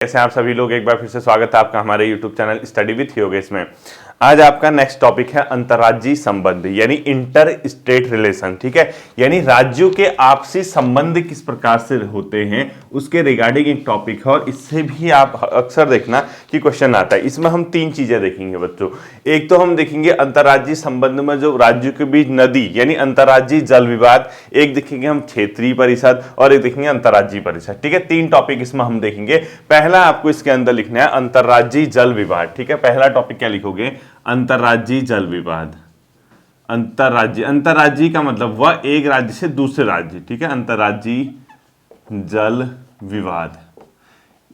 कैसे आप सभी लोग, एक बार फिर से स्वागत है आपका हमारे YouTube channel study with Yogesh में। आज आपका नेक्स्ट टॉपिक है अंतर्राज्यीय संबंध यानी इंटर स्टेट रिलेशन। ठीक है, यानी राज्यों के आपसी संबंध किस प्रकार से होते हैं उसके रिगार्डिंग एक टॉपिक है और इससे भी आप अक्सर देखना कि क्वेश्चन आता है। इसमें हम तीन चीजें देखेंगे बच्चों। एक तो हम देखेंगे अंतर्राज्यीय संबंध में जो राज्यों के बीच नदी यानी अंतर्राज्यीय जल विवाद, एक देखेंगे हम क्षेत्रीय परिषद और एक देखेंगे अंतर्राज्यीय परिषद। ठीक है, तीन टॉपिक इसमें हम देखेंगे। पहला आपको इसके अंदर लिखना है अंतर्राज्यीय जल विवाद। ठीक है, पहला टॉपिक क्या लिखोगे? अंतर्राज्यीय जल विवाद। अंतर्राज्यीय का मतलब वह एक राज्य से दूसरे राज्य। ठीक है, अंतर्राज्यीय जल विवाद,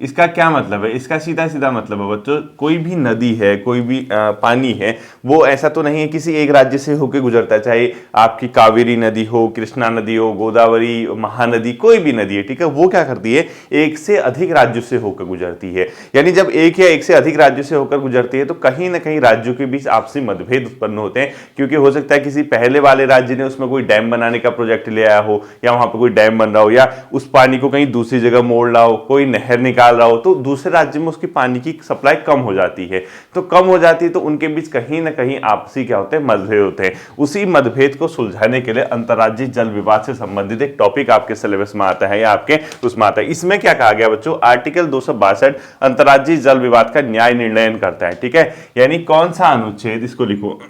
इसका क्या मतलब है? इसका सीधा सीधा मतलब है बच्चों, कोई भी नदी है, कोई भी पानी है, वो ऐसा तो नहीं है किसी एक राज्य से होकर गुजरता है। चाहे आपकी कावेरी नदी हो, कृष्णा नदी हो, गोदावरी, महानदी, कोई भी नदी है। ठीक है, वो क्या करती है? एक से अधिक राज्यों से होकर गुजरती है। यानी जब एक या एक से अधिक राज्यों से होकर गुजरती है तो कहीं ना कहीं राज्यों के बीच आपसी मतभेद उत्पन्न होते हैं, क्योंकि हो सकता है किसी पहले वाले राज्य ने उसमें कोई डैम बनाने का प्रोजेक्ट ले आया हो, या वहां पर कोई डैम बन रहा हो, या उस पानी को कहीं दूसरी जगह मोड़ रहा हो, कोई नहर निकाल रहा हो, तो दूसरे राज्य में उसकी पानी की सप्लाई कम हो जाती है। तो कम हो जाती है तो उनके बीच कहीं ना कहीं आपसी क्या होते हैं? मतभेद होते हैं। उसी मतभेद को सुलझाने के लिए अंतर्राज्यीय जल विवाद से संबंधित एक टॉपिक आपके सिलेबस में आता है या आपके उसमें आता है। इसमें क्या कहा गया बच्चों? आर्टिकल 262 अंतर्राज्यीय जल विवाद का न्याय निर्णयन करता है। ठीक है, यानी कौन सा अनुच्छेद, इसको लिखो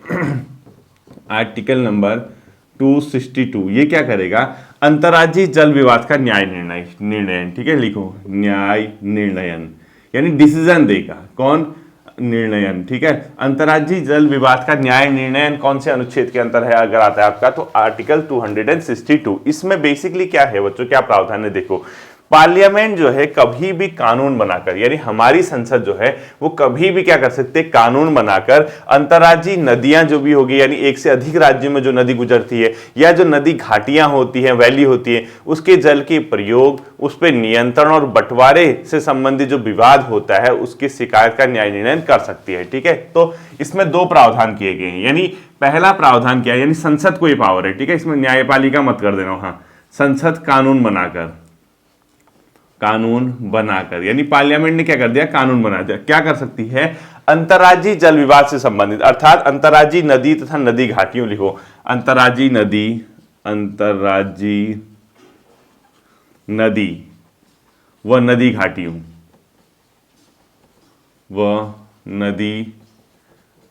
आर्टिकल नंबर 262, ये क्या करेगा? अंतर्राज्यीय जल विवाद का न्याय निर्णयन। ठीक है, लिखो न्याय निर्णयन, यानी डिसीजन देगा। कौन? निर्णयन। ठीक है, अंतर्राज्यीय जल विवाद का न्याय निर्णयन कौन से अनुच्छेद के अंतर है? अगर आता है आपका तो आर्टिकल 262। इसमें बेसिकली क्या है बच्चों, क्या प्रावधान है? देखो, पार्लियामेंट जो है कभी भी कानून बनाकर, यानी हमारी संसद जो है वो कभी भी क्या कर सकते हैं? कानून बनाकर अंतर्राज्यीय नदियां जो भी होगी, यानी एक से अधिक राज्यों में जो नदी गुजरती है या जो नदी घाटियां होती हैं, वैली होती है, उसके जल के प्रयोग, उस पर नियंत्रण और बंटवारे से संबंधित जो विवाद होता है उसकी शिकायत का न्याय निर्णय कर सकती है। ठीक है, तो इसमें दो प्रावधान किए गए हैं। यानी पहला प्रावधान क्या है? यानी संसद को ये पावर है। ठीक है, इसमें न्यायपालिका मत कर देना। हाँ, संसद कानून बनाकर, यानी पार्लियामेंट ने क्या कर दिया? कानून बना दिया। क्या कर सकती है? अंतर्राज्यीय जल विवाद से संबंधित, अर्थात अंतर्राज्यीय नदी तथा नदी घाटियों, लिखो अंतर्राज्यीय नदी व नदी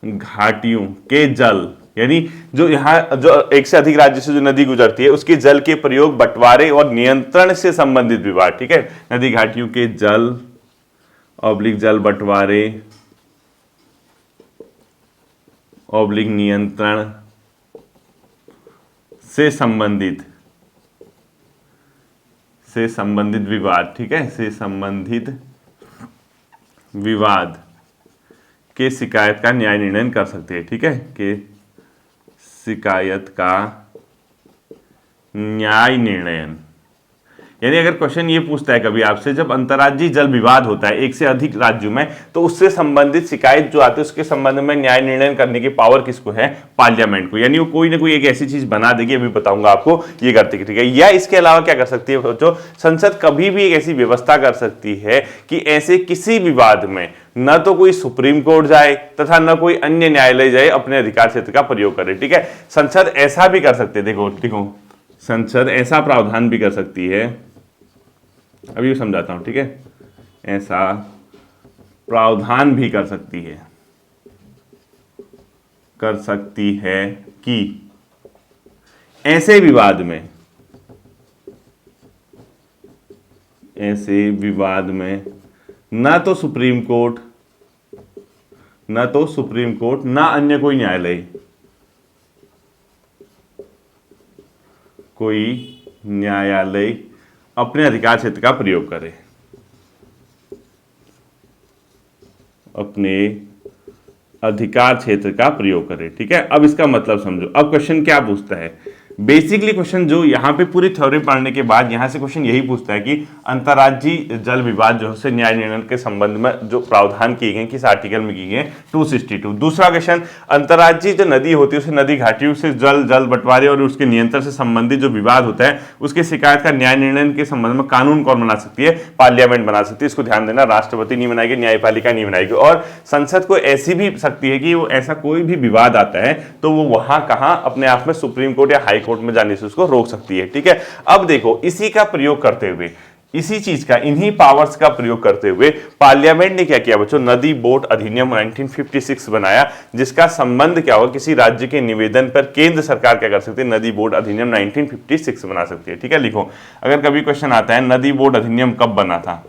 घाटियों के जल, यानी जो यहाँ जो एक से अधिक राज्य से जो नदी गुजरती है उसके जल के प्रयोग, बंटवारे और नियंत्रण से संबंधित विवाद। ठीक है, नदी घाटियों के जल जल बंटवारे नियंत्रण से संबंधित विवाद। ठीक है, से संबंधित विवाद के शिकायत का न्याय निर्णय कर सकते हैं। ठीक है, के शिकायत का न्याय निर्णयन, यानी अगर क्वेश्चन ये पूछता है कभी आपसे, जब अंतर्राज्यीय जल विवाद होता है एक से अधिक राज्यों में, तो उससे संबंधित शिकायत जो आती है उसके संबंध में न्याय निर्णय करने की पावर किसको है? पार्लियामेंट को। यानी वो कोई ना कोई एक ऐसी चीज बना देगी, अभी बताऊंगा आपको ये करते। ठीक है, या इसके अलावा क्या कर सकती है जो संसद कभी भी एक ऐसी व्यवस्था कर सकती है कि ऐसे किसी विवाद में न तो कोई सुप्रीम कोर्ट जाए तथा न कोई अन्य न्यायालय जाए, अपने अधिकार क्षेत्र का प्रयोग करे। ठीक है, संसद ऐसा भी कर सकते हैं। देखो संसद ऐसा प्रावधान भी कर सकती है, अभी समझाता हूं। ठीक है, ऐसा प्रावधान भी कर सकती है कि ऐसे विवाद में ना तो सुप्रीम कोर्ट, ना अन्य कोई न्यायालय अपने अधिकार क्षेत्र का प्रयोग करे। ठीक है, अब इसका मतलब समझो। अब क्वेश्चन क्या पूछता है? बेसिकली क्वेश्चन जो यहाँ पे पूरी थ्योरी पढ़ने के बाद यहाँ से क्वेश्चन यही पूछता है कि अंतर्राज्यीय जल विवाद जो है न्याय निर्णय के संबंध में जो प्रावधान किए गए किस आर्टिकल में किए गए 262। दूसरा क्वेश्चन, अंतर्राज्यीय जो नदी होती है उसे नदी घाटियों से जल बंटवारे और उसके नियंत्रण से संबंधित जो विवाद होता है उसके शिकायत का न्याय निर्णय के संबंध में कानून कौन बना सकती है? पार्लियामेंट बना सकती है। इसको ध्यान देना, राष्ट्रपति नहीं बनाएगी, न्यायपालिका नहीं बनाएगी। और संसद को ऐसी भी सकती है कि वो ऐसा कोई भी विवाद आता है तो वो वहां कहां अपने आप में सुप्रीम कोर्ट या हाई कोर्ट में जाने से उसको रोक सकती है। ठीक है, अब देखो इसी का प्रयोग करते हुए, इसी चीज का, इन्हीं पावर्स का प्रयोग करते हुए पार्लियामेंट ने क्या किया बच्चों? नदी बोर्ड अधिनियम 1956 बनाया, जिसका संबंध क्या होगा? किसी राज्य के निवेदन पर केंद्र सरकार क्या कर सकती है? नदी बोर्ड अधिनियम 1956 बना सकती है। ठीक है, लिखो, अगर कभी क्वेश्चन आता है नदी बोर्ड अधिनियम कब बना था?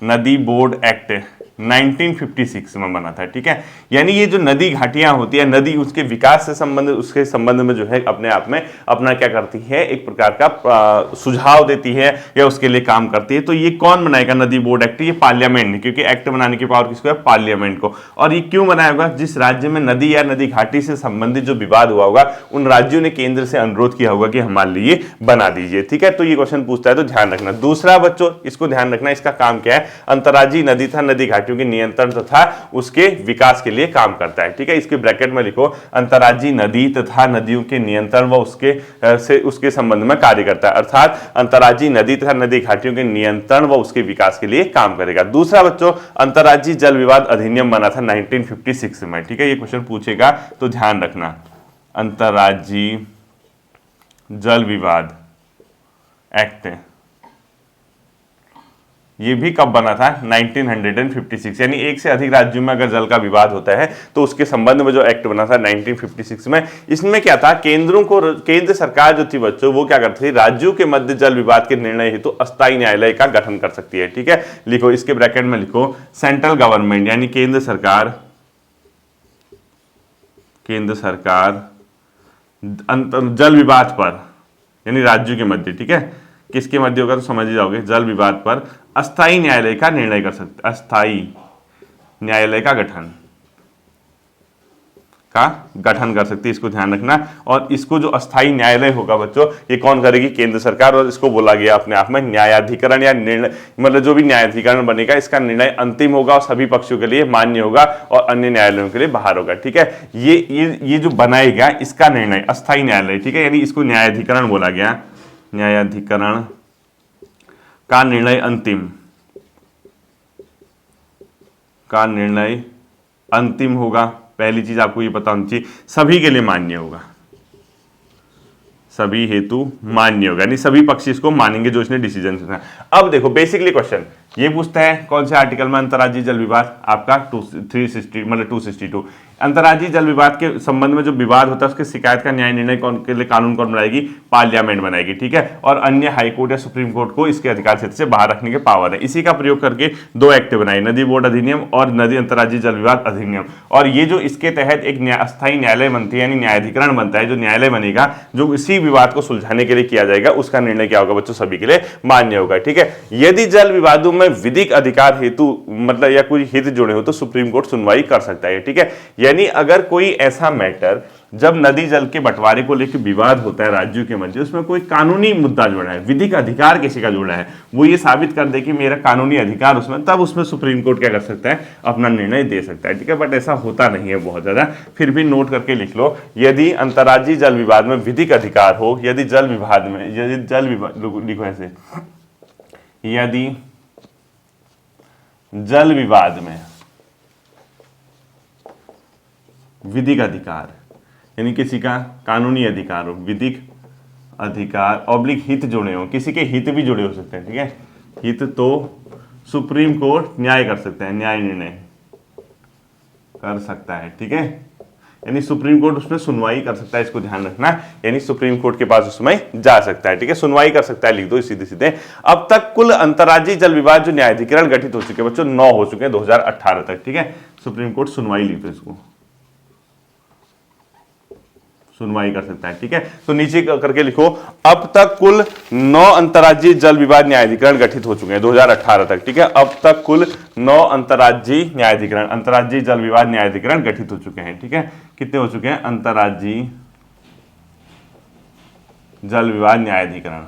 नदी बोर्ड एक्ट 1956 में बना था। ठीक है, यानी ये जो नदी घाटियां होती है, नदी उसके विकास से संबंधित, उसके संबंध में जो है अपने आप में अपना क्या करती है? एक प्रकार का सुझाव देती है या उसके लिए काम करती है। तो ये कौन बनाएगा नदी बोर्ड एक्ट? ये पार्लियामेंट ने, क्योंकि एक्ट बनाने की पावर किसको है? पार्लियामेंट को। और ये क्यों बनाया होगा? जिस राज्य में नदी या नदी घाटी से संबंधित जो विवाद हुआ होगा उन राज्यों ने केंद्र से अनुरोध किया होगा कि हमारे लिए बना दीजिए। ठीक है, तो ये क्वेश्चन पूछता है तो ध्यान रखना। दूसरा बच्चों इसको ध्यान रखना, इसका काम क्या है? अंतर्राज्यीय नदी तथा नदी घाटियों के नियंत्रण तथा उसके विकास के लिए काम करता है। ठीक है, इसके ब्रैकेट में लिखो, अंतर्राज्यीय नदी तथा नदियों के नियंत्रण व उसके संबंध में कार्य करता है। अर्थात अंतर्राज्यीय नदी तथा नदी घाटियों के नियंत्रण व उसके विकास के लिए काम करेगा। दूसरा बच्चों, अंतर्राज्यीय जल विवाद अधिनियम बना था 1956 में। ठीक है, ये क्वेश्चन पूछेगा तो ध्यान रखना। अंतर्राज्यीय जल विवाद एक्ट ये भी कब बना था? 1956। यानी एक से अधिक राज्यों में अगर जल का विवाद होता है तो उसके संबंध में जो एक्ट बना था 1956 में, इसमें क्या था? केंद्र सरकार जो थी बच्चों वो क्या करती थी? राज्यों के मध्य जल विवाद के निर्णय हेतु अस्थायी न्यायालय का गठन कर सकती है। ठीक है, लिखो, इसके ब्रैकेट में लिखो, सेंट्रल गवर्नमेंट यानी केंद्र सरकार जल विवाद पर, यानी राज्यों के मध्य, ठीक है, किसके मध्य होगा तो समझ ही जाओगे, जल विवाद पर अस्थायी न्यायालय का निर्णय कर सकते, अस्थायी न्यायालय का गठन कर सकती है। इसको ध्यान रखना। और इसको जो अस्थायी न्यायालय होगा बच्चों, ये कौन करेगी? केंद्र सरकार। और इसको बोला गया अपने आप में न्यायाधिकरण या निर्णय, मतलब जो भी न्यायाधिकरण बनेगा इसका निर्णय अंतिम होगा और सभी पक्षों के लिए मान्य होगा और अन्य न्यायालयों के लिए बाहर होगा। ठीक है, ये जो बनाएगा इसका निर्णय अस्थायी न्यायालय, ठीक है, यानी इसको न्यायाधिकरण बोला गया। न्यायाधिकरण का निर्णय अंतिम होगा। पहली चीज आपको ये पता होनी चाहिए, सभी के लिए मान्य होगा, सभी हेतु मान्य होगा, यानी सभी पक्ष इसको मानेंगे जो इसने डिसीजन सुना। अब देखो बेसिकली क्वेश्चन ये पूछता है कौन से आर्टिकल में अंतर्राज्यीय जल विवाद? आपका 262। अंतर्राज्यीय जल विवाद के संबंध में जो विवाद होता है उसके शिकायत का न्याय निर्णय के लिए कानून कौन बनाएगी? पार्लियामेंट बनाएगी। ठीक है, और अन्य हाईकोर्ट या सुप्रीम कोर्ट को इसके अधिकार क्षेत्र से बाहर रखने के पावर है। इसी का प्रयोग करके दो एक्ट बनाए, नदी बोर्ड अधिनियम और नदी अंतर्राज्यीय जल विवाद अधिनियम। और ये जो इसके तहत एक अस्थायी न्यायालय बनती है, यानी न्यायाधिकरण बनता है, जो न्यायालय बनेगा जो इसी विवाद को सुलझाने के लिए किया जाएगा, उसका निर्णय क्या होगा बच्चों? सभी के लिए मान्य होगा। ठीक है, यदि जल विवादों में विधिक अधिकार हेतु मतलब या कोई हित जुड़े हो तो सुप्रीम कोर्ट सुनवाई कर सकता है। ठीक है, यानी अगर कोई ऐसा मैटर जब नदी जल के बंटवारे को लेकर विवाद होता है राज्यों के मध्य, उसमें कोई कानूनी मुद्दा जुड़ा है, विधिक अधिकार किसी का जुड़ा है, वो ये साबित कर दे कि मेरा कानूनी अधिकार उसमें, तब उसमें सुप्रीम कोर्ट क्या कर सकता है? अपना निर्णय दे सकता है। ठीक है, बट ऐसा होता नहीं है बहुत ज्यादा, फिर भी नोट करके लिख लो, यदि अंतर्राज्यीय जल विवाद में विधिक अधिकार हो, यदि जल विवाद लिखो ऐसे, यदि जल विवाद में विधिक अधिकार यानी किसी का कानूनी अधिकार हो, विधिक अधिकार ऑब्लिक हित जुड़े हो, किसी के हित भी जुड़े हो सकते हैं। ठीक है, हित तो सुप्रीम कोर्ट न्याय कर सकते हैं, न्याय निर्णय कर सकता है। ठीक है, यानी सुप्रीम कोर्ट उसमें सुनवाई कर सकता है, इसको ध्यान रखना, यानी सुप्रीम कोर्ट के पास उसमें जा सकता है। ठीक है, सुनवाई कर सकता है, लिख दो सीधे सीधे। अब तक कुल अंतर्राज्यीय जल विवाद जो न्यायाधिकरण गठित हो चुके हैं बच्चों 9 हो चुके हैं 2018 तक। ठीक है, सुप्रीम कोर्ट सुनवाई लिख दो, इसको सुनवाई कर सकता है। ठीक है, तो नीचे करके लिखो, अब तक कुल 9 अंतर्राज्यीय जल विवाद न्यायाधिकरण गठित हो चुके हैं 2018 तक। ठीक है, अब तक कुल 9 अंतर्राज्यीय जल विवाद न्यायाधिकरण गठित हो चुके हैं। ठीक है, कितने हो चुके हैं? अंतर्राज्यीय जल विवाद न्यायाधिकरण,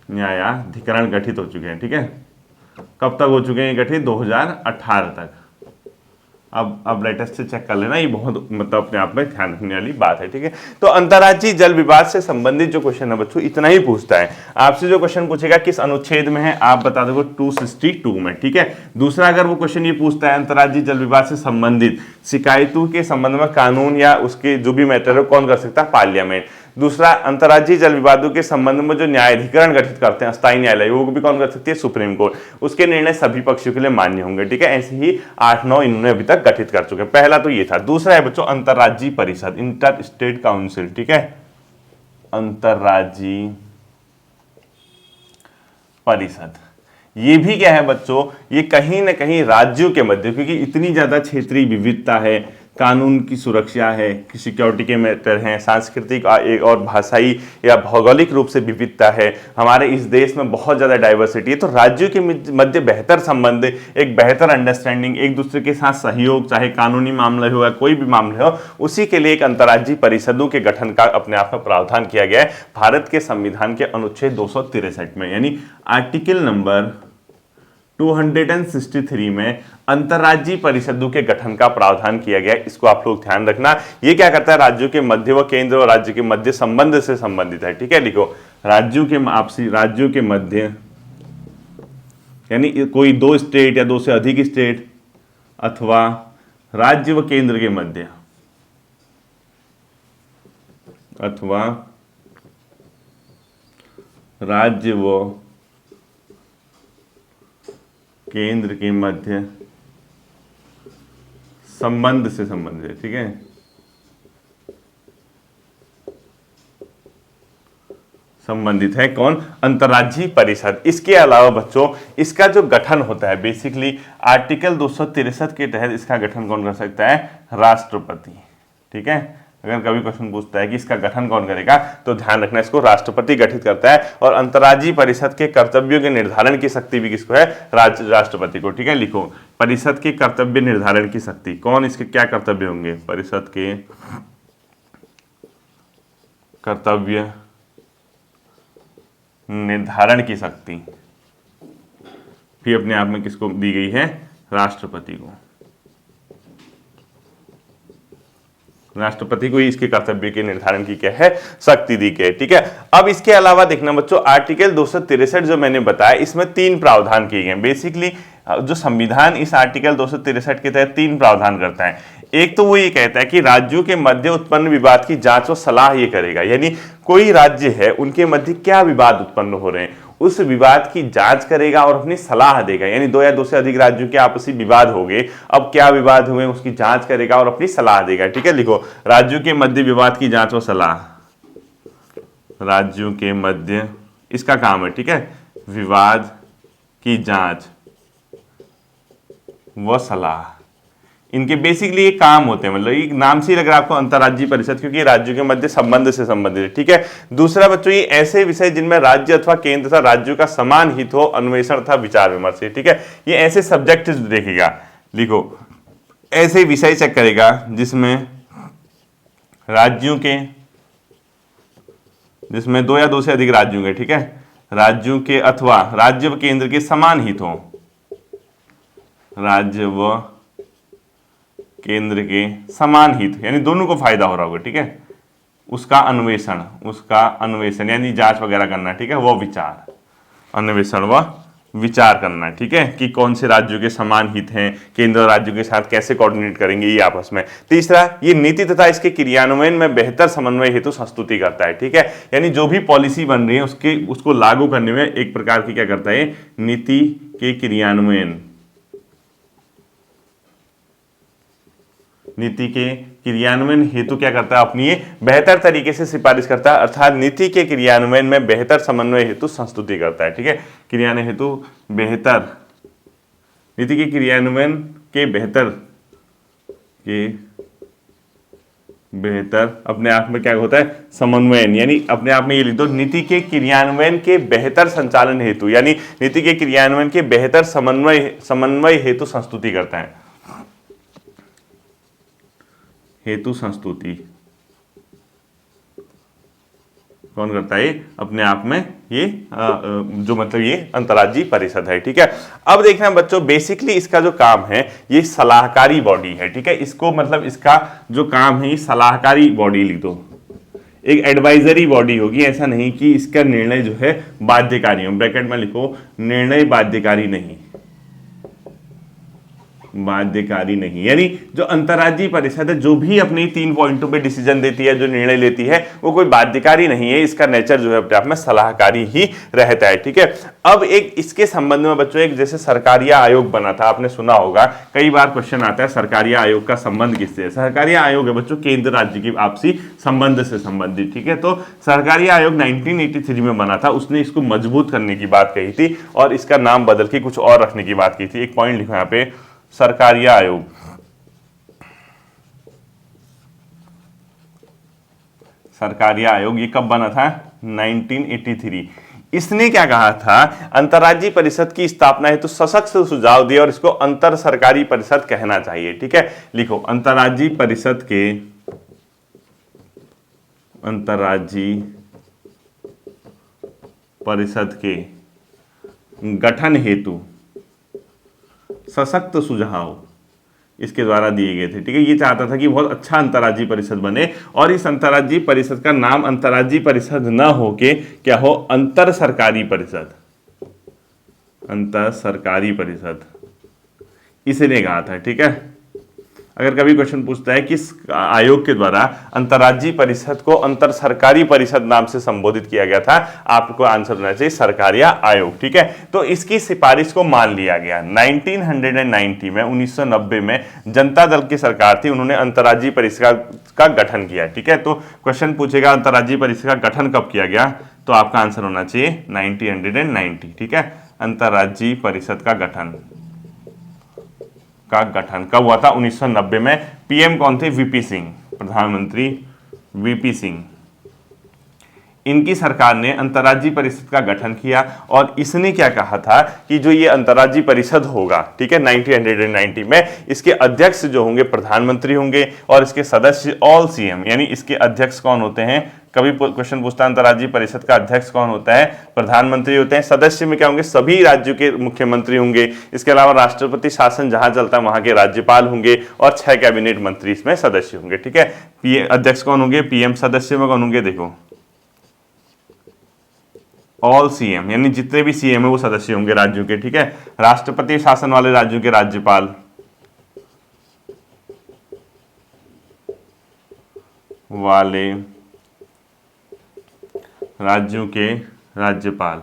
न्यायाधिकरण गठित हो चुके हैं। ठीक है, कब तक हो चुके हैं गठित? 2018 तक। अब लेटेस्ट से चेक कर लेना, ये बहुत मतलब अपने आप में ध्यान रखने वाली बात है। ठीक है, तो अंतर्राज्यीय जल विवाद से संबंधित जो क्वेश्चन है बच्चों इतना ही पूछता है। आपसे जो क्वेश्चन पूछेगा किस अनुच्छेद में है, आप बता दोगे 262 में। ठीक है, दूसरा अगर वो क्वेश्चन ये पूछता है अंतर्राज्यीय जल विवाद से संबंधित शिकायतों के संबंध में कानून या उसके जो भी मैटर है कौन कर सकता है? पार्लियामेंट। दूसरा, अंतर्राज्यीय जल विवादों के संबंध में जो न्यायाधिकरण गठित करते हैं स्थायी न्यायालय, वो भी कौन कर सकती है? Supreme court. उसके निर्णय सभी पक्षों के लिए मान्य होंगे। ठीक है, ऐसे ही 8-9 इन्होंने अभी तक गठित कर चुके हैं। पहला तो ये था। दूसरा है बच्चों अंतर्राज्यीय परिषद, इंटर स्टेट काउंसिल। ठीक है, अंतर्राज्यीय परिषद, ये भी क्या है बच्चों? ये कहीं ना कहीं राज्यों के मध्य, क्योंकि इतनी ज्यादा क्षेत्रीय विविधता है, कानून की सुरक्षा है, सिक्योरिटी के मैटर हैं, सांस्कृतिक और भाषाई या भौगोलिक रूप से विविधता है, हमारे इस देश में बहुत ज़्यादा डाइवर्सिटी है, तो राज्यों के मध्य बेहतर संबंध, एक बेहतर अंडरस्टैंडिंग, एक दूसरे के साथ सहयोग, चाहे कानूनी मामले हो या कोई भी मामले हो, उसी के लिए एक अंतर्राज्यीय परिषदों के गठन का अपने आप में प्रावधान किया गया है भारत के संविधान के अनुच्छेद 263 में, यानी आर्टिकल नंबर 263 में अंतर्राज्यीय परिषदों के गठन का प्रावधान किया गया है। इसको आप लोग ध्यान रखना। ये क्या करता है? राज्यों के मध्य व केंद्र और राज्य के मध्य संबंध से संबंधित है। ठीक है, लिखो राज्यों के आपसी, राज्यों के मध्य यानी कोई दो स्टेट या दो से अधिक स्टेट अथवा राज्य व केंद्र के मध्य, अथवा राज्य व केंद्र के मध्य संबंध से संबंधित है। ठीक है, संबंधित है कौन? अंतर्राज्यीय परिषद। इसके अलावा बच्चों इसका जो गठन होता है बेसिकली आर्टिकल 263 के तहत इसका गठन कौन कर सकता है? राष्ट्रपति। ठीक है, अगर कभी क्वेश्चन पूछता है कि इसका गठन कौन करेगा, तो ध्यान रखना इसको राष्ट्रपति गठित करता है। और अंतर्राज्यीय परिषद के कर्तव्यों के निर्धारण की शक्ति भी किसको है? राष्ट्रपति को। ठीक है, लिखो परिषद के कर्तव्य निर्धारण की शक्ति, कौन इसके क्या कर्तव्य होंगे? परिषद के कर्तव्य निर्धारण की शक्ति भी अपने आप में किसको दी गई है? राष्ट्रपति को। राष्ट्रपति को ही इसके कर्तव्य के निर्धारण की क्या है? शक्ति दी गई है। ठीक है, अब इसके अलावा देखना बच्चों आर्टिकल 263 जो मैंने बताया, इसमें 3 प्रावधान किए गए। बेसिकली जो संविधान इस आर्टिकल 263 के तहत 3 प्रावधान करता है। एक तो वो ये कहता है कि राज्यों के मध्य उत्पन्न विवाद की जांच और सलाह ये करेगा, यानी कोई राज्य है उनके मध्य क्या विवाद उत्पन्न हो रहे हैं उस विवाद की जांच करेगा और अपनी सलाह देगा, यानी 2 या 2 से अधिक राज्यों के आपसी विवाद हो गए, अब क्या विवाद हुए उसकी जांच करेगा और अपनी सलाह देगा। ठीक है, लिखो राज्यों के मध्य विवाद की जांच और सलाह, राज्यों के मध्य इसका काम है। ठीक है, विवाद की जांच व सलाह, इनके बेसिकली ये काम होते हैं, मतलब ये नाम से ही लग रहा है आपको अंतर्राज्यीय परिषद, क्योंकि राज्यों के मध्य संबंध से संबंधित है। ठीक है, दूसरा बच्चों ये ऐसे विषय जिनमें राज्य अथवा केंद्र तथा राज्यों का समान हित हो, अन्वेषण तथा विचार विमर्श। ठीक है, ये ऐसे सब्जेक्ट देखेगा, लिखो ऐसे विषय चेक करेगा जिसमें राज्यों के, जिसमें 2 या 2 से अधिक राज्यों के, ठीक है, राज्यों के अथवा राज्य व केंद्र के समान हित हो, राज्य व केंद्र के समान हित यानी दोनों को फायदा हो रहा होगा। ठीक है, उसका अन्वेषण यानी जांच वगैरह करना। ठीक है, वो विचार, अन्वेषण व विचार करना। ठीक है, कि कौन से राज्यों के समान हित हैं, केंद्र और राज्यों के साथ कैसे कोऑर्डिनेट करेंगे ये आपस में। तीसरा, ये नीति तथा इसके क्रियान्वयन में बेहतर समन्वय हेतु संस्तुति करता है। ठीक है, यानी जो भी पॉलिसी बन रही है उसको लागू करने में एक प्रकार की क्या करता है, नीति के क्रियान्वयन, नीति के क्रियान्वयन हेतु क्या करता है, अपनी बेहतर तरीके से सिफारिश करता है, अर्थात नीति के क्रियान्वयन में बेहतर समन्वय हेतु संस्तुति करता है। ठीक है, क्रियान्वयन हेतु बेहतर, नीति के क्रियान्वयन के बेहतर अपने आप में क्या होता है, समन्वयन, यानी अपने आप में ये लिख दो, नीति के क्रियान्वयन के बेहतर संचालन हेतु, यानी नीति के क्रियान्वयन के बेहतर समन्वय हेतु संस्तुति करता है, हेतु संस्तुति कौन करता है? अपने आप में ये जो मतलब ये अंतर्राज्यीय परिषद है, ठीक है। अब देखना बच्चों, बेसिकली इसका जो काम है ये सलाहकारी बॉडी है, ठीक है। इसको मतलब इसका जो काम है ये सलाहकारी बॉडी लिख दो, एक एडवाइजरी बॉडी होगी, ऐसा नहीं कि इसका निर्णय जो है बाध्यकारी हो। ब्रैकेट में लिखो निर्णय बाध्यकारी नहीं, बाध्यकारी नहीं, यानी जो अंतर्राज्यीय परिषद है जो भी अपनी 3 पॉइंटों पे डिसीजन देती है, जो निर्णय लेती है, वो कोई बाध्यकारी नहीं है। इसका नेचर जो है अपने आप में सलाहकारी ही रहता है, ठीक है। अब एक इसके संबंध में बच्चों एक जैसे सरकारिया आयोग बना था, आपने सुना होगा, कई बार क्वेश्चन आता है सरकारिया आयोग का संबंध किससे है। सरकारिया आयोग है बच्चों केंद्र राज्य की आपसी संबंध से संबंधित, ठीक है। तो सरकारिया आयोग 1983 में बना था, उसने इसको मजबूत करने की बात कही थी और इसका नाम बदल के कुछ और रखने की बात की थी। एक पॉइंट लिखो यहाँ पे, सरकारिया आयोग, सरकारिया आयोग ये कब बना था? 1983। इसने क्या कहा था? अंतर्राज्यीय परिषद की स्थापना हेतु सशक्त सुझाव दिए और इसको अंतर सरकारी परिषद कहना चाहिए, ठीक है। लिखो अंतर्राज्यीय परिषद के, अंतर्राज्यीय परिषद के गठन हेतु सशक्त सुझाव इसके द्वारा दिए गए थे, ठीक है। ये चाहता था कि बहुत अच्छा अंतर्राज्यीय परिषद बने और इस अंतर्राज्यीय परिषद का नाम अंतर्राज्यीय परिषद न होके क्या हो? अंतर सरकारी परिषद, अंतर सरकारी परिषद, इसने कहा था, ठीक है। अगर कभी क्वेश्चन पूछता है किस आयोग के द्वारा अंतर्राज्यीय परिषद को अंतर सरकारी परिषद नाम से संबोधित किया गया था, आपको आंसर होना चाहिए सरकारिया आयोग, ठीक है। तो इसकी सिफारिश को मान लिया गया। 1990 में 1990 में जनता दल की सरकार थी, उन्होंने अंतर्राज्यीय परिषद का गठन किया, ठीक है। तो क्वेश्चन पूछेगा अंतर्राज्यीय परिषद का गठन कब किया गया, तो आपका आंसर होना चाहिए 1990, ठीक है। अंतर्राज्यीय परिषद का गठन कब हुआ था? 1990 में। पीएम कौन थे? वीपी सिंह, प्रधानमंत्री वीपी सिंह। इनकी सरकार ने अंतर्राज्यीय परिषद का गठन किया और इसने क्या कहा था कि जो ये अंतर्राज्यीय परिषद होगा, ठीक है, 1990 में, इसके अध्यक्ष जो होंगे प्रधानमंत्री होंगे और इसके सदस्य ऑल सीएम, यानी इसके अध्यक्ष कौन होते हैं? कभी क्वेश्चन पूछता है अंतर्राज्यीय परिषद का अध्यक्ष कौन होता है? प्रधानमंत्री होते हैं। सदस्य में क्या होंगे? सभी राज्यों के मुख्यमंत्री होंगे। इसके अलावा राष्ट्रपति शासन जहां चलता है वहां के राज्यपाल होंगे और 6 कैबिनेट मंत्री इसमें सदस्य होंगे, ठीक है। अध्यक्ष कौन होंगे? पीएम। सदस्य में कौन होंगे? देखो ऑल सीएम, यानी जितने भी सीएम है वो सदस्य होंगे राज्यों के, ठीक है। राष्ट्रपति शासन वाले राज्यों के राज्यपाल, वाले राज्यों के राज्यपाल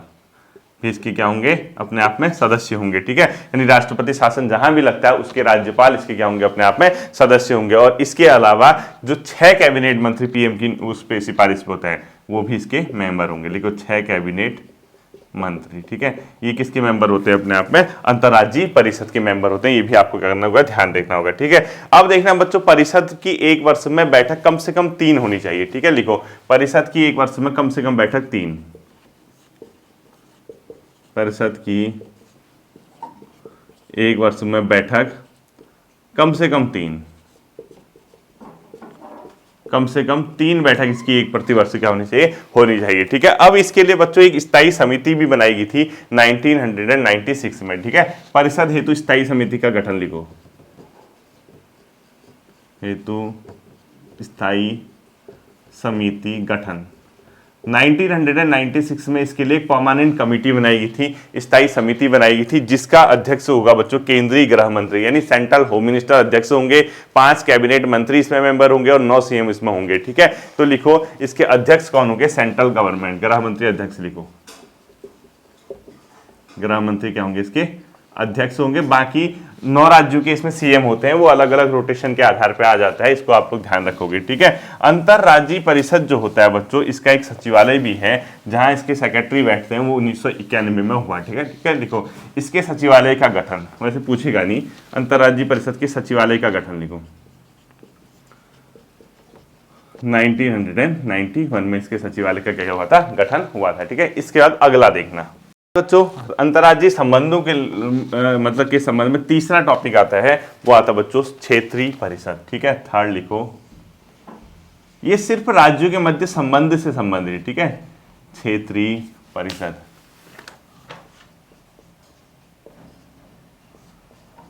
भी इसके क्या होंगे? अपने आप में सदस्य होंगे, ठीक है। यानी राष्ट्रपति शासन जहां भी लगता है उसके राज्यपाल इसके क्या होंगे? अपने आप में सदस्य होंगे। और इसके अलावा जो 6 कैबिनेट मंत्री पीएम की उस पे सिफारिश पे होता है वो भी इसके मेंबर होंगे। लिखो 6 कैबिनेट मंत्री, ठीक है। ये किसके मेंबर होते हैं? अपने आप में अंतर्राज्यीय परिषद के मेंबर होते हैं। ये भी आपको करना होगा, ध्यान देखना होगा, ठीक है। अब देखना बच्चों, परिषद की एक वर्ष में बैठक कम से कम 3 होनी चाहिए, ठीक है। लिखो परिषद की एक वर्ष में कम से कम बैठक 3, परिषद की एक वर्ष में बैठक कम से कम 3, कम से कम 3 बैठक इसकी एक प्रतिवर्ष क्या होनी चाहिए? होनी चाहिए, ठीक है। अब इसके लिए बच्चों एक स्थायी समिति भी बनाई गई थी 1996 में, ठीक है। परिषद हेतु स्थायी समिति का गठन लिखो, हेतु स्थायी समिति गठन। 1996 में इसके लिए एक परमानेंट कमेटी बनाई गई थी, स्थायी समिति बनाई गई थी, जिसका अध्यक्ष होगा बच्चों केंद्रीय गृह मंत्री, यानी सेंट्रल होम मिनिस्टर अध्यक्ष होंगे। 5 कैबिनेट मंत्री इसमें मेंबर होंगे और 9 सीएम इसमें होंगे, ठीक है। तो लिखो इसके अध्यक्ष कौन होंगे? सेंट्रल गवर्नमेंट, गृह मंत्री अध्यक्ष लिखो, गृह मंत्री क्या होंगे? इसके अध्यक्ष होंगे। बाकी 9 राज्यों के इसमें सीएम होते हैं, वो अलग अलग रोटेशन के आधार पे आ जाता है, इसको आप लोग ध्यान रखोगे, ठीक है। अंतर्राज्यीय परिषद जो होता है बच्चों, इसका एक सचिवालय भी है जहां इसके सेक्रेटरी बैठते हैं, वो 1991 में हुआ, ठीक है, ठीक है। लिखो इसके सचिवालय का गठन, वैसे पूछेगा नहीं, अंतर्राज्यीय परिषद के सचिवालय का गठन लिखो 1991 में इसके सचिवालय का क्या हुआ था? गठन हुआ था, ठीक है। इसके बाद अगला देखना बच्चों, अंतर्राज्यीय संबंधों के मतलब के संबंध में तीसरा टॉपिक आता है, वो आता बच्चों क्षेत्रीय परिषद, ठीक है। थर्ड लिखो ये सिर्फ राज्यों के मध्य संबंध से संबंधित, ठीक है, क्षेत्रीय परिषद,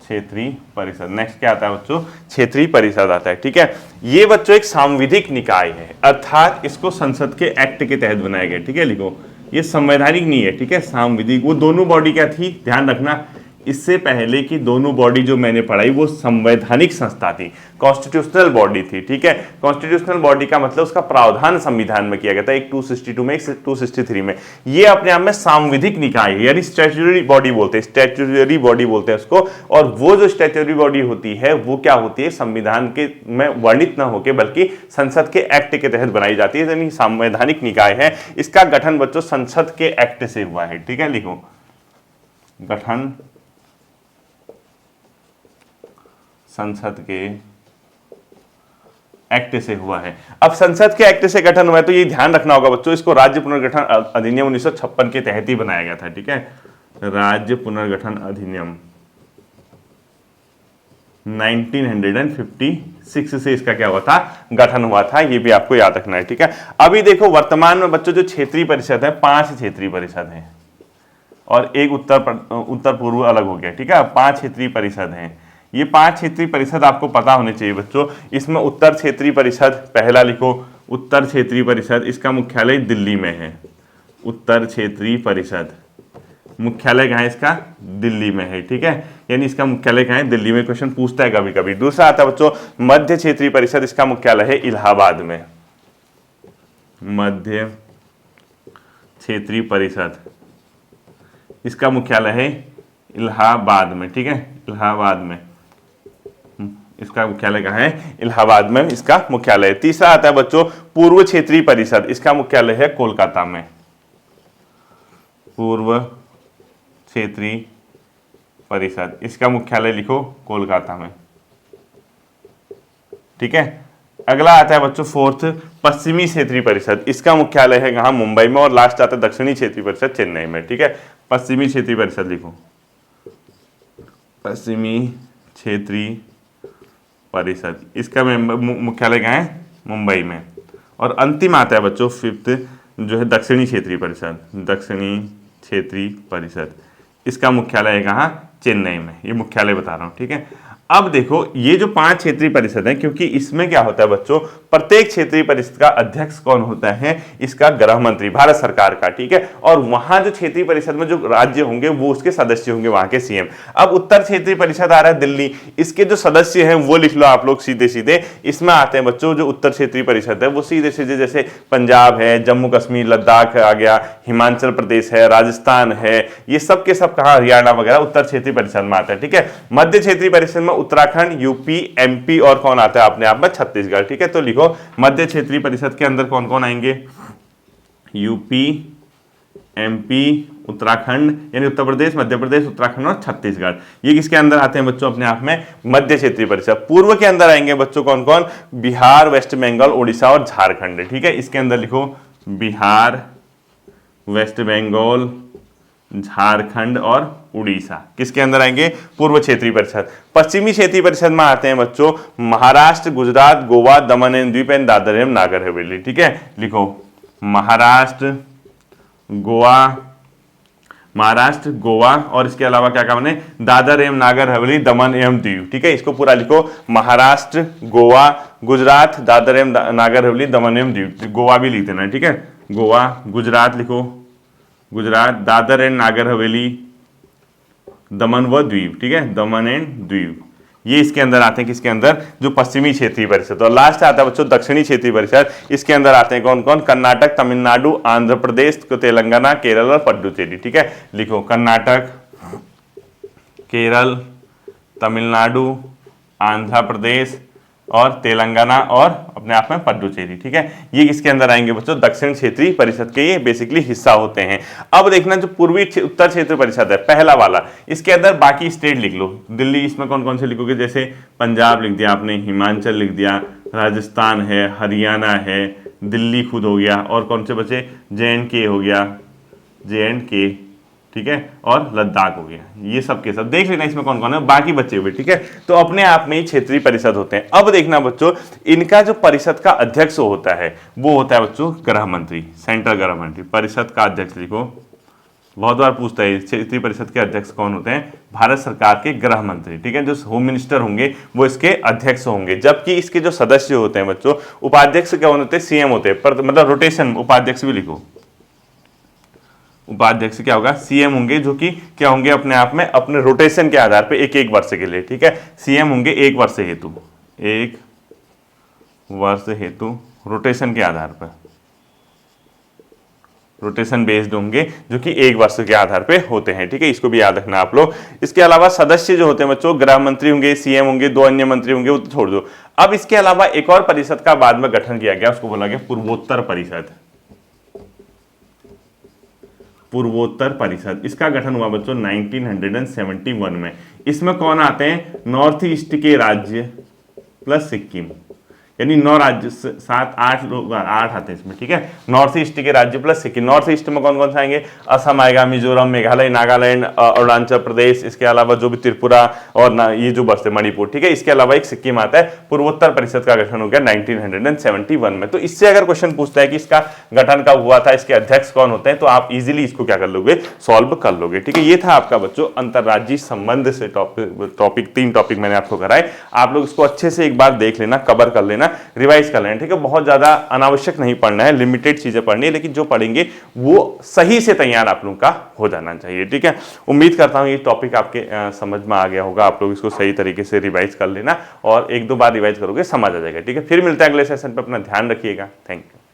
क्षेत्रीय परिषद। नेक्स्ट क्या आता है बच्चों, क्षेत्रीय परिषद आता है, ठीक है। ये बच्चों एक सांविधिक निकाय है, अर्थात इसको संसद के एक्ट के तहत बनाया गया, ठीक है, लिखो ये संवैधानिक नहीं है, ठीक है, सांविधिक। वो दोनों बॉडी क्या थी, ध्यान रखना, इससे पहले की दोनों बॉडी जो मैंने पढ़ाई वो संवैधानिक संस्था थी, कॉन्स्टिट्यूशनल बॉडी थी, ठीक है। कॉन्स्टिट्यूशनल बॉडी का मतलब उसका प्रावधान संविधान में किया गया था, एक 262 में, एक 263 में। ये अपने आप में सांविधिक निकाय है, यानी स्टैट्यूटरी बॉडी बोलते हैं, स्टैट्यूटरी बॉडी बोलते हैं उसको। और वो जो स्टैट्यूटरी बॉडी होती है वो क्या होती है, संविधान के में वर्णित न होकर बल्कि संसद के एक्ट के तहत बनाई जाती है, यानी संवैधानिक निकाय है। इसका गठन बच्चों संसद के एक्ट से हुआ है, ठीक है, लिखो गठन संसद के एक्ट से हुआ है। अब संसद के एक्ट से गठन हुआ है तो ये ध्यान रखना होगा बच्चों, इसको राज्य पुनर्गठन अधिनियम 1956 के तहत ही बनाया गया था, ठीक है। राज्य पुनर्गठन अधिनियम 1956 से इसका क्या हुआ था, गठन हुआ था, ये भी आपको याद रखना है, ठीक है। अभी देखो वर्तमान में बच्चों जो क्षेत्रीय परिषद है, 5 क्षेत्रीय परिषद है और एक उत्तर पूर्व अलग हो गया, ठीक है। 5 क्षेत्रीय परिषद हैं। ये 5 क्षेत्रीय परिषद आपको पता होने चाहिए बच्चों। इसमें उत्तर क्षेत्रीय परिषद, पहला लिखो उत्तर क्षेत्रीय परिषद, इसका मुख्यालय दिल्ली में है। उत्तर क्षेत्रीय परिषद मुख्यालय कहाँ है इसका, दिल्ली में है, ठीक है, यानी इसका मुख्यालय कहाँ है, दिल्ली में। क्वेश्चन पूछता है कभी कभी। दूसरा आता है बच्चों मध्य क्षेत्रीय परिषद, इसका मुख्यालय है इलाहाबाद में। मध्य क्षेत्रीय परिषद, इसका मुख्यालय है इलाहाबाद में, ठीक है, इलाहाबाद में। इसका मुख्यालय कहाँ है, इलाहाबाद में इसका मुख्यालय है। तीसरा आता है बच्चों पूर्व क्षेत्रीय परिषद, इसका मुख्यालय है कोलकाता में। पूर्व क्षेत्रीय परिषद, इसका मुख्यालय लिखो कोलकाता में, ठीक है। अगला आता है बच्चों फोर्थ पश्चिमी क्षेत्रीय परिषद, इसका मुख्यालय है कहाँ, मुंबई में। और लास्ट आता है दक्षिणी क्षेत्रीय परिषद, चेन्नई में, ठीक है। पश्चिमी क्षेत्रीय परिषद लिखो, पश्चिमी क्षेत्रीय परिषद, इसका मुख्यालय कहाँ है, मुंबई में। और अंतिम आता है बच्चों फिफ्थ जो है दक्षिणी क्षेत्रीय परिषद, दक्षिणी क्षेत्रीय परिषद, इसका मुख्यालय है कहाँ, चेन्नई में। ये मुख्यालय बता रहा हूँ, ठीक है। अब देखो ये जो 5 क्षेत्रीय परिषद है, क्योंकि इसमें क्या होता है बच्चों, प्रत्येक क्षेत्रीय परिषद का अध्यक्ष कौन होता है, इसका गृह मंत्री, भारत सरकार का, ठीक है। और वहां जो क्षेत्रीय परिषद में जो राज्य होंगे वो उसके सदस्य होंगे, वहां के सीएम। अब उत्तर क्षेत्रीय परिषद आ रहा है दिल्ली, इसके जो सदस्य हैं वो लिख लो आप लोग सीधे सीधे। इसमें आते हैं बच्चों जो उत्तर क्षेत्रीय परिषद है वो सीधे सीधे, जैसे पंजाब है, जम्मू कश्मीर, लद्दाख आ गया, हिमाचल प्रदेश है, राजस्थान है, ये सब के सब कहाँ, हरियाणा वगैरह उत्तर क्षेत्रीय परिषद में आता है, ठीक है। मध्य क्षेत्रीय परिषद में उत्तराखंड, यूपी, एमपी और कौन आता है अपने आप में, छत्तीसगढ़, ठीक है। तो लिखो मध्य क्षेत्रीय परिषद के अंदर कौन कौन आएंगे, यूपी, एमपी, उत्तराखंड, यानी उत्तर प्रदेश, मध्य प्रदेश, उत्तराखंड और छत्तीसगढ़। ये किसके अंदर आते हैं बच्चों, अपने आप में मध्य क्षेत्रीय परिषद। पूर्व के अंदर आएंगे बच्चों कौन कौन, बिहार, वेस्ट बंगाल, उड़ीसा और झारखंड, ठीक है। इसके अंदर लिखो बिहार, वेस्ट बंगाल, झारखंड और उड़ीसा किसके अंदर आएंगे, पूर्व क्षेत्रीय परिषद। पश्चिमी क्षेत्रीय परिषद में आते हैं बच्चों महाराष्ट्र, गुजरात, गोवा, दमन एंड द्वीप एंड दादर एवं नागर हवेली, ठीक है। लिखो महाराष्ट्र, गोवा और इसके अलावा क्या काम है, दादर एवं नागर हवेली, दमन एवं दीव, ठीक है। इसको पूरा लिखो महाराष्ट्र, गोवा, गुजरात, दादर एवं नागर हवेली, दमन एवं दीव। गोवा भी लिख देना, ठीक है। गोवा, गुजरात लिखो, गुजरात, दादर एंड नागर हवेली, दमन व द्वीप, ठीक है, दमन एंड द्वीप। ये इसके अंदर आते हैं, किसके अंदर, जो पश्चिमी क्षेत्रीय परिषद। और लास्ट आता है बच्चों दक्षिणी क्षेत्रीय परिषद, इसके अंदर आते हैं कौन कौन, कर्नाटक, तमिलनाडु, आंध्र प्रदेश, तेलंगाना, केरल और पुडुचेरी, ठीक है। लिखो कर्नाटक, केरल, तमिलनाडु, आंध्र प्रदेश और तेलंगाना और अपने आप में पुडुचेरी, ठीक है। ये किसके अंदर आएंगे बच्चों, दक्षिण क्षेत्रीय परिषद के ये बेसिकली हिस्सा होते हैं। अब देखना जो पूर्वी उत्तर क्षेत्रीय परिषद है पहला वाला, इसके अंदर बाकी स्टेट लिख लो। दिल्ली, इसमें कौन कौन से लिखोगे, जैसे पंजाब लिख दिया आपने, हिमाचल लिख दिया, राजस्थान है, हरियाणा है, दिल्ली खुद हो गया, और कौन से बचे, JNK हो गया, JNK, ठीक है, और लद्दाख हो गया। ये सब के सब देख लेना इसमें कौन कौन है, बाकी बचे हुए, ठीक है। तो अपने आप में ही क्षेत्रीय परिषद होते हैं। अब देखना बच्चों, इनका जो परिषद का अध्यक्ष होता है वो होता है बच्चों गृह मंत्री, सेंट्रल गृह मंत्री। परिषद का अध्यक्ष लिखो, बहुत बार पूछता है क्षेत्रीय परिषद के अध्यक्ष कौन होते हैं, भारत सरकार के गृह मंत्री, ठीक है। जो होम मिनिस्टर होंगे वो इसके अध्यक्ष होंगे, जबकि इसके जो सदस्य होते हैं बच्चों, उपाध्यक्ष क्या होते हैं, सीएम होते हैं, पर मतलब रोटेशन, उपाध्यक्ष भी लिखो, उपाध्यक्ष क्या होगा, सीएम होंगे, जो कि क्या होंगे अपने आप में अपने रोटेशन के आधार पे एक एक वर्ष के लिए, ठीक है। सीएम होंगे एक वर्ष हेतु, एक वर्ष हेतु रोटेशन के आधार पर, रोटेशन बेस्ड होंगे, जो कि एक वर्ष के आधार पे होते हैं, ठीक है। इसको भी याद रखना आप लोग। इसके अलावा सदस्य जो होते हैं बच्चों, गृह मंत्री होंगे, सीएम होंगे, 2 अन्य मंत्री होंगे, वो तो छोड़ दो। अब इसके अलावा एक और परिषद का बाद में गठन किया गया, उसको बोला गया पूर्वोत्तर परिषद। पूर्वोत्तर परिषद, इसका गठन हुआ बच्चों 1971 में। इसमें कौन आते हैं, नॉर्थ ईस्ट के राज्य प्लस सिक्किम, यानी 9 राज्य, 7 8 लोग, 8 आते हैं इसमें, ठीक है। नॉर्थ ईस्ट के राज्य प्लस सिक्किम। नॉर्थ ईस्ट में कौन कौन से आएंगे, असम आएगा, मिजोरम, मेघालय, नागालैंड, अरुणाचल प्रदेश, इसके अलावा जो भी त्रिपुरा और ये जो बसते मणिपुर, ठीक है। इसके अलावा एक सिक्किम आता है। पूर्वोत्तर परिषद का गठन हो गया 1971 में। तो इससे अगर क्वेश्चन पूछता है कि इसका गठन कब हुआ था, इसके अध्यक्ष कौन होते हैं, तो आप इजिली इसको क्या कर लोगे, सॉल्व कर लोगे, ठीक है। ये था आपका बच्चों अंतरराज्यीय संबंध से टॉपिक 3 टॉपिक मैंने आपको कराए। आप लोग इसको अच्छे से एक बार देख लेना, कवर कर लेना, रिवाइज कर लेना, ठीक है। बहुत ज्यादा अनावश्यक नहीं पढ़ना है, लिमिटेड चीजें पढ़नी है, लेकिन जो पढ़ेंगे वो सही से तैयार आप लोगों का हो जाना चाहिए, ठीक है। उम्मीद करता हूं ये टॉपिक आपके समझ में आ गया होगा। आप लोग इसको सही तरीके से रिवाइज कर लेना और 1-2 बार रिवाइज करोगे समझ आ जाएगा, ठीक है। फिर मिलते हैं अगले सेशन पे, अपना ध्यान रखिएगा। Thank you.